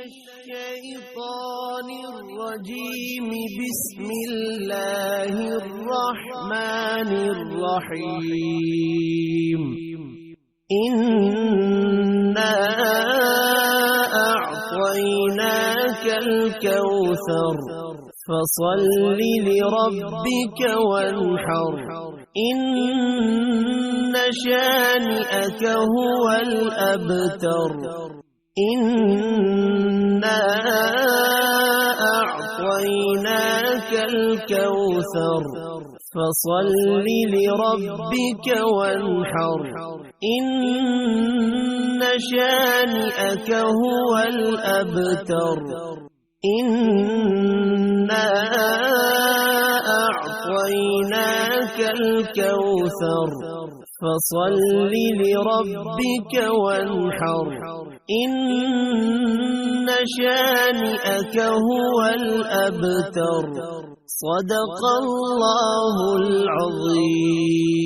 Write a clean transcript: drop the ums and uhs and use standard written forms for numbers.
الشيطان الرجيم. بسم الله الرحمن الرحيم. إنا أعطيناك الكوثر فصل لربك وانحر. إن شانئك هو الأبتر. إنا أعطيناك الكوثر فصل لربك وانحر. إن شانئك هو الأبتر. إنا أعطيناك الكوثر فصل لربك وانحر. إن شانئك هو الأبتر. صدق الله العظيم.